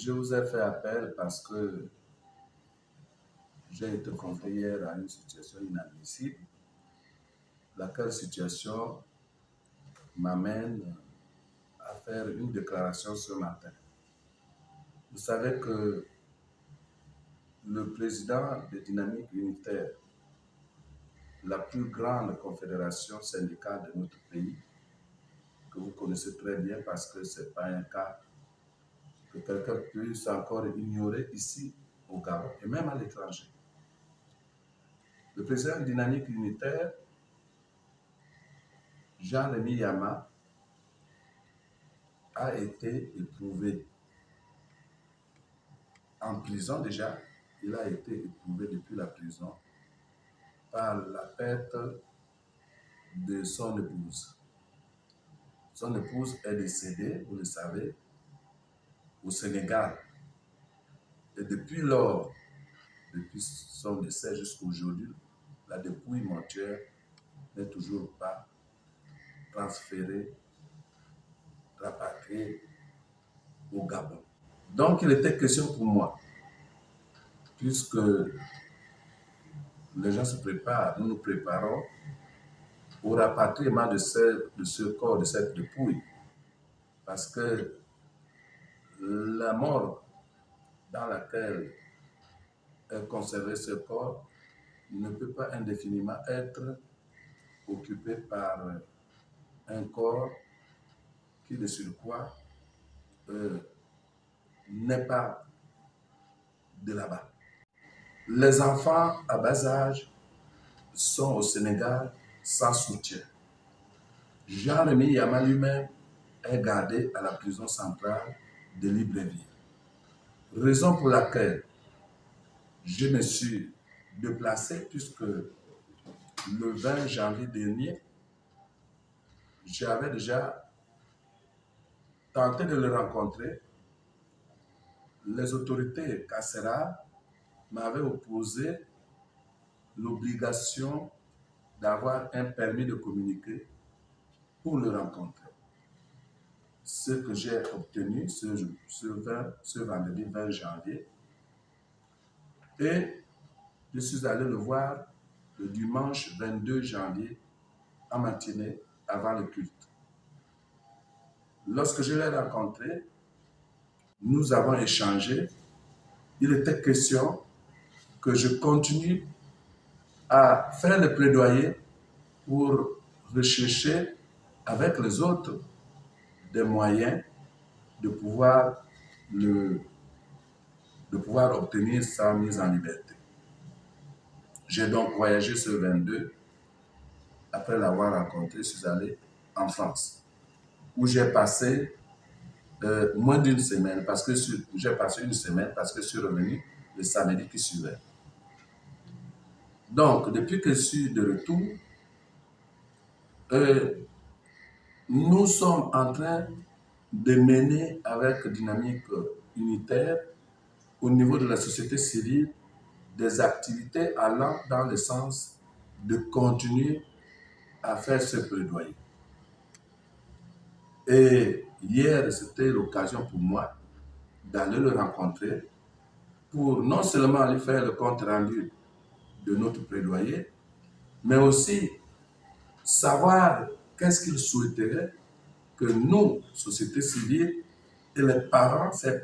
Je vous ai fait appel parce que j'ai été confronté hier à une situation inadmissible, laquelle situation m'amène à faire une déclaration ce matin. Vous savez que le président de Dynamique Unitaire, la plus grande confédération syndicale de notre pays, que vous connaissez très bien parce que ce n'est pas un cas que quelqu'un puisse encore ignorer ici au Gabon et même à l'étranger. Le président de Dynamique Unitaire, Jean-Rémy Yama, a été éprouvé en prison déjà. Il a été éprouvé depuis la prison par la perte de son épouse. Son épouse est décédée, vous le savez, au Sénégal. Et depuis lors, depuis son décès jusqu'à aujourd'hui, la dépouille mortuaire n'est toujours pas transférée, rapatriée au Gabon. Donc, il était question pour moi, puisque les gens se préparent, nous nous préparons au rapatriement de ce corps, de cette dépouille. Parce que la mort dans laquelle est conservé ce corps ne peut pas indéfiniment être occupé par un corps qui, de surcroît, n'est pas de là-bas. Les enfants à bas âge sont au Sénégal sans soutien. Jean-Rémy Yama lui-même est gardé à la prison centrale de Libreville. Raison pour laquelle je me suis déplacé puisque le 20 janvier dernier, j'avais déjà tenté de le rencontrer. Les autorités carcérales m'avaient opposé l'obligation d'avoir un permis de communiquer pour le rencontrer. Ce que j'ai obtenu ce vendredi 20 janvier. Et je suis allé le voir le dimanche 22 janvier en matinée avant le culte. Lorsque je l'ai rencontré, nous avons échangé. Il était question que je continue à faire le plaidoyer pour rechercher avec les autres des moyens de pouvoir obtenir sa mise en liberté. J'ai donc voyagé ce 22. Après l'avoir rencontré, je suis allé en France, où j'ai passé moins d'une semaine, parce que j'ai passé une semaine parce que je suis revenu le samedi qui suivait. Donc, depuis que je suis de retour, nous sommes en train de mener avec Dynamique Unitaire, au niveau de la société civile, des activités allant dans le sens de continuer à faire ce plaidoyer. Et hier, c'était l'occasion pour moi d'aller le rencontrer pour non seulement lui faire le compte rendu de notre plaidoyer, mais aussi savoir qu'est-ce qu'il souhaiterait que nous, société civile, et les parents, ses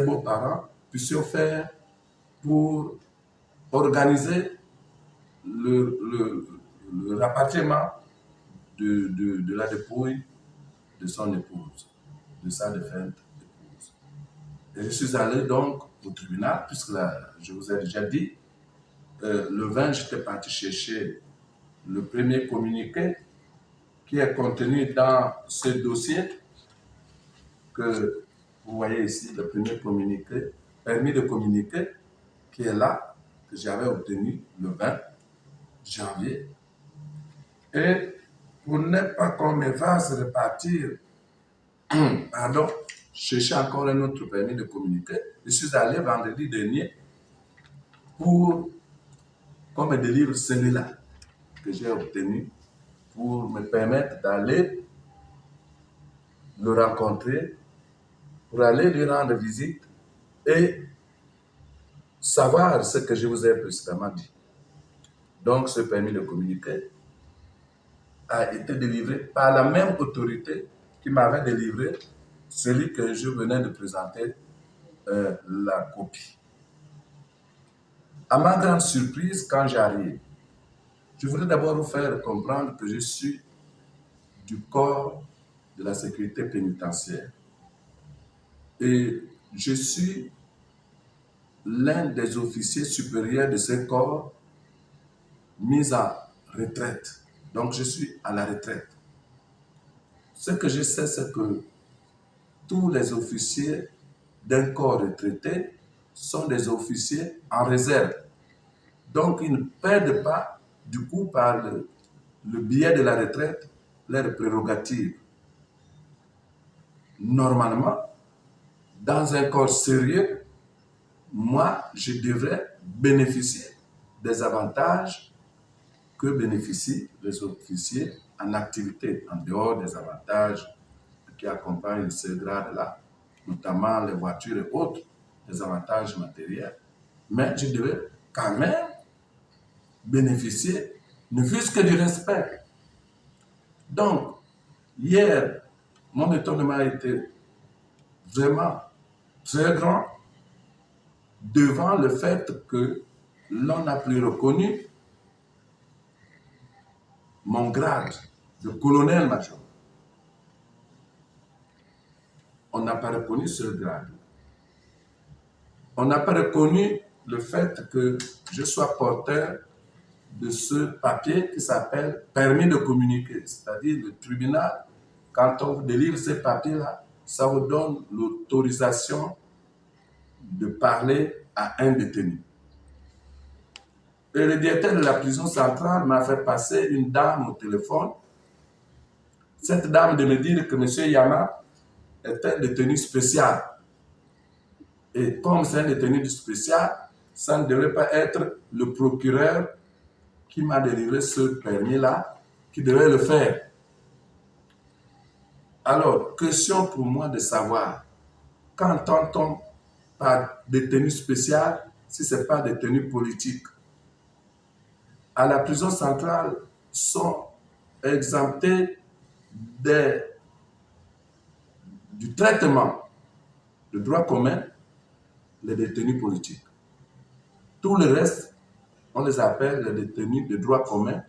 beaux-parents, puissions faire pour organiser le rapatriement de la dépouille de son épouse, de sa défunte épouse. Et je suis allé donc au tribunal, puisque là, je vous ai déjà dit, le 20, j'étais parti chercher le premier communiqué qui est contenu dans ce dossier que vous voyez ici, le premier communiqué, permis de communiquer, qui est là, que j'avais obtenu le 20 janvier. Et pour ne pas qu'on me fasse repartir, pardon, chercher encore un autre permis de communiquer, je suis allé vendredi dernier pour qu'on me délivre celui-là que j'ai obtenu pour me permettre d'aller le rencontrer pour aller lui rendre visite et savoir ce que je vous ai précédemment dit. Donc, ce permis de communiquer a été délivré par la même autorité qui m'avait délivré celui que je venais de présenter la copie. À ma grande surprise, quand j'arrive, je voudrais d'abord vous faire comprendre que je suis du corps de la sécurité pénitentiaire. Et je suis l'un des officiers supérieurs de ce corps mis en retraite. Donc, je suis à la retraite. Ce que je sais, c'est que tous les officiers d'un corps retraité sont des officiers en réserve. Donc, ils ne perdent pas, du coup, par le biais de la retraite, leurs prérogatives. Normalement, dans un corps sérieux, moi, je devrais bénéficier des avantages que bénéficient les officiers en activité, en dehors des avantages qui accompagnent ce grade-là, notamment les voitures et autres, des avantages matériels. Mais je devais quand même bénéficier, ne fût-ce que du respect. Donc, hier, mon étonnement a été vraiment très grand devant le fait que l'on n'a plus reconnu mon grade de colonel-major. On n'a pas reconnu ce grade. On n'a pas reconnu le fait que je sois porteur de ce papier qui s'appelle permis de communiquer. C'est-à-dire le tribunal, quand on vous délivre ces papiers-là, ça vous donne l'autorisation de parler à un détenu. Et le directeur de la prison centrale m'a fait passer une dame au téléphone. Cette dame de me dire que M. Yama est un détenu spécial. Et comme c'est un détenu spécial, ça ne devrait pas être le procureur qui m'a délivré ce permis-là qui devait le faire. Alors, question pour moi de savoir, qu'entend-on par détenu spécial si ce n'est pas détenu politique? À la prison centrale sont exemptés du traitement de droit commun les détenus politiques. Tout le reste, on les appelle les détenus de droit commun,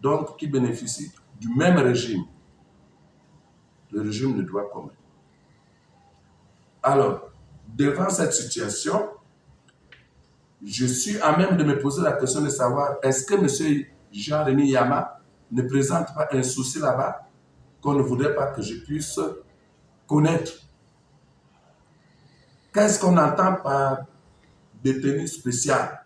donc qui bénéficient du même régime, le régime de droit commun. Alors, devant cette situation, je suis à même de me poser la question de savoir est-ce que M. Jean-Rémy Yama ne présente pas un souci là-bas qu'on ne voudrait pas que je puisse connaître. Qu'est-ce qu'on entend par détenu spécial?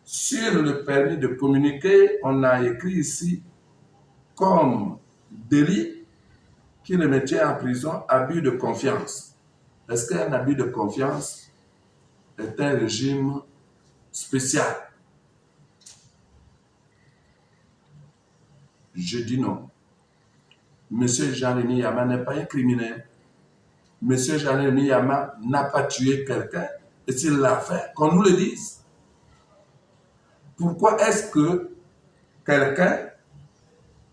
Sur le permis de communiquer, on a écrit ici comme délit qui le mettait en prison, abus de confiance. Est-ce qu'un abus de confiance est un régime spécial? Je dis non. Monsieur Jean-Rémy Yama n'est pas un criminel. Monsieur Jean-Rémy Yama n'a pas tué quelqu'un. Et s'il l'a fait, qu'on nous le dise. Pourquoi est-ce que quelqu'un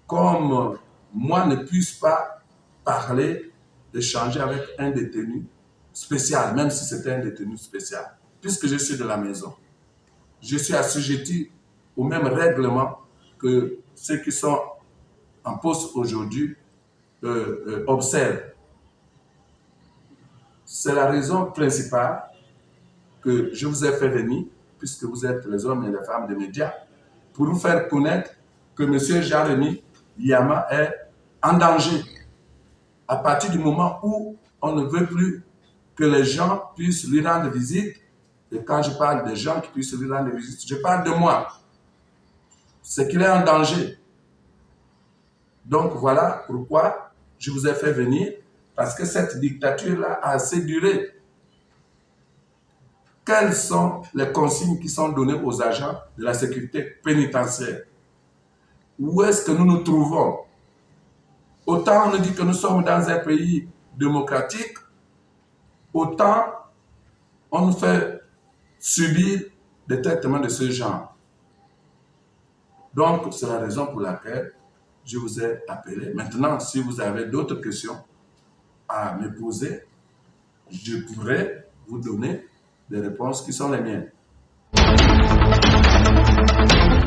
comme moi ne puisse pas parler, échanger avec un détenu spécial, même si c'était un détenu spécial, puisque je suis de la maison. Je suis assujetti au même règlement que ceux qui sont en poste aujourd'hui observent. C'est la raison principale que je vous ai fait venir, puisque vous êtes les hommes et les femmes des médias, pour vous faire connaître que M. Jean-Rémy Yama est en danger. À partir du moment où on ne veut plus que les gens puissent lui rendre visite, et quand je parle des gens qui puissent lui rendre visite, je parle de moi. C'est qu'il est en danger. Donc voilà pourquoi je vous ai fait venir, parce que cette dictature-là a assez duré. Quelles sont les consignes qui sont données aux agents de la sécurité pénitentiaire? Où est-ce que nous nous trouvons? Autant on nous dit que nous sommes dans un pays démocratique, autant on nous fait subir des traitements de ce genre. Donc, c'est la raison pour laquelle je vous ai appelé. Maintenant, si vous avez d'autres questions à me poser, je pourrais vous donner des réponses qui sont les miennes.